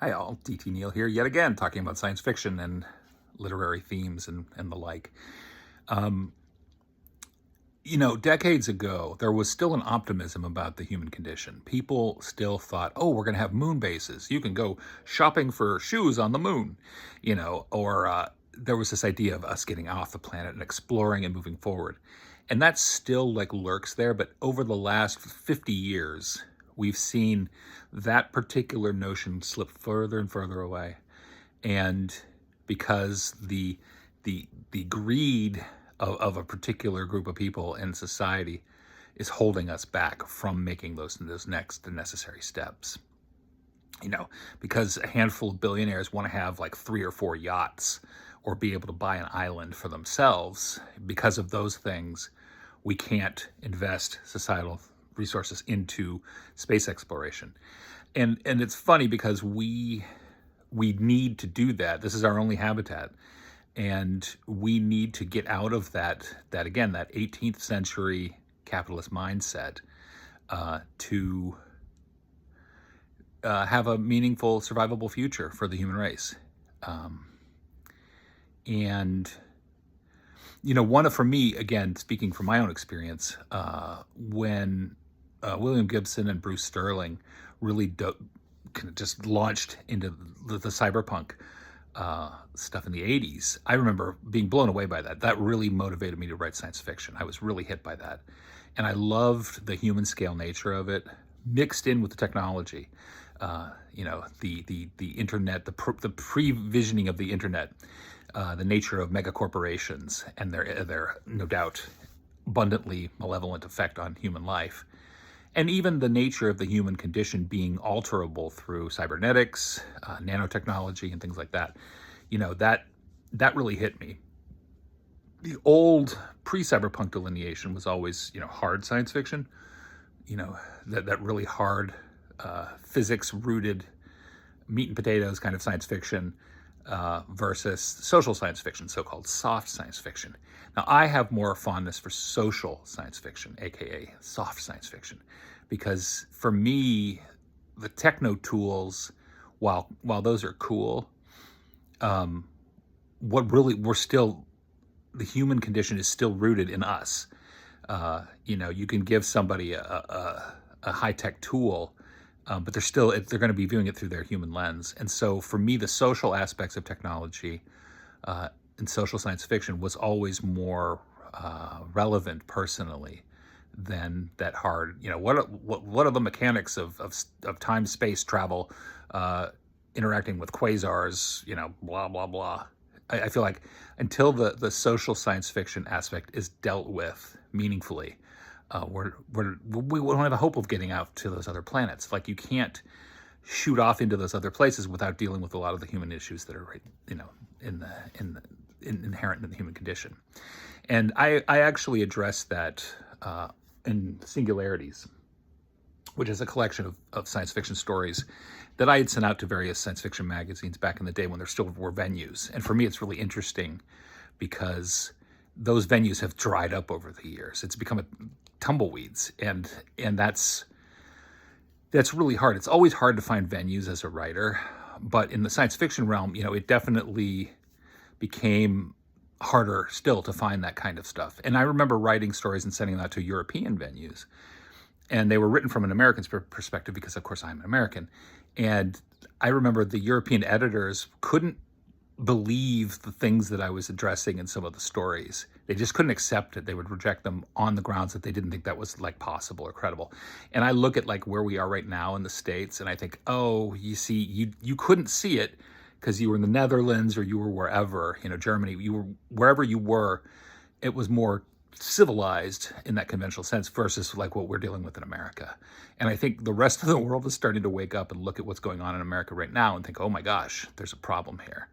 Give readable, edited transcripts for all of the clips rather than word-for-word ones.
Hi all, DT Neal here yet again, talking about science fiction and literary themes and the like. Um, Decades ago, there was still an optimism about the human condition. People still thought, oh, we're going to have moon bases. You can go shopping for shoes on the moon, or there was this idea of us getting off the planet and exploring and moving forward. And that still like lurks there, but over the last 50 years, we've seen that particular notion slip further and further away. And because the greed of a particular group of people in society is holding us back from making those next necessary steps. Because a handful of billionaires want to have like 3 or 4 yachts or be able to buy an island for themselves. Because of those things, we can't invest societal resources into space exploration. And it's funny because we need to do that. This is our only habitat. And we need to get out of that again, that 18th century capitalist mindset to have a meaningful, survivable future for the human race. For me, again, speaking from my own experience, when William Gibson and Bruce Sterling really kind of just launched into the cyberpunk stuff in the 80s, I remember being blown away by that. That really motivated me to write science fiction. I was really hit by that. And I loved the human scale nature of it, mixed in with the technology. The internet, the pre-visioning of the internet, the nature of mega corporations and their no doubt abundantly malevolent effect on human life. And even the nature of the human condition being alterable through cybernetics, nanotechnology, and things like that. That really hit me. The old pre-cyberpunk delineation was always, hard science fiction. That really hard, physics-rooted, meat and potatoes kind of science fiction versus social science fiction, so-called soft science fiction. Now, I have more fondness for social science fiction, aka soft science fiction, because for me, the techno tools, while those are cool, the human condition is still rooted in us. You can give somebody a high-tech tool, but they're going to be viewing it through their human lens. And so for me, the social aspects of technology in social science fiction was always more relevant personally than that hard. What are the mechanics of time space travel, interacting with quasars? Blah blah blah. I feel like until the social science fiction aspect is dealt with meaningfully, we won't have a hope of getting out to those other planets. Like, you can't shoot off into those other places without dealing with a lot of the human issues that are inherent in the human condition. And I actually addressed that in Singularities, which is a collection of science fiction stories that I had sent out to various science fiction magazines back in the day when there still were venues. And for me, it's really interesting because those venues have dried up over the years. It's become tumbleweeds, and that's really hard. It's always hard to find venues as a writer, but in the science fiction realm, it definitely became harder still to find that kind of stuff. And I remember writing stories and sending them out to European venues, and they were written from an American perspective because, of course, I'm an American. And I remember the European editors couldn't believe the things that I was addressing in some of the stories. They just couldn't accept it. They would reject them on the grounds that they didn't think that was like possible or credible. And I look at like where we are right now in the States, and I think, oh, you see, you couldn't see it because you were in the Netherlands or you were wherever, Germany, you were wherever you were. It was more civilized in that conventional sense versus like what we're dealing with in America. And I think the rest of the world is starting to wake up and look at what's going on in America right now and think, oh my gosh, there's a problem here.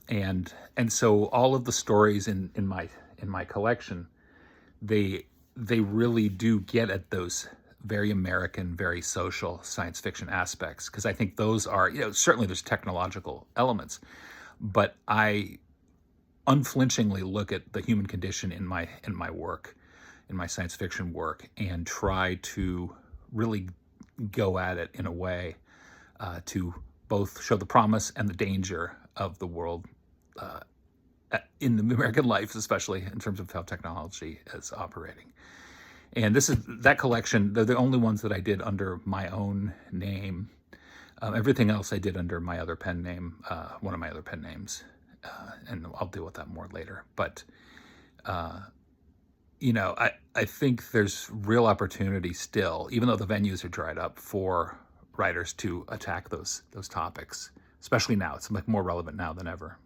And so all of the stories in my collection, they really do get at those very American, very social science fiction aspects, because I think those are, certainly there's technological elements, but I unflinchingly look at the human condition in my work, in my science fiction work, and try to really go at it in a way to both show the promise and the danger of the world in the American life, especially in terms of how technology is operating. And that collection. They're the only ones that I did under my own name. Everything else I did under my other pen name, one of my other pen names, and I'll deal with that more later. But I think there's real opportunity still, even though the venues are dried up, for writers to attack those topics, especially now. It's like more relevant now than ever.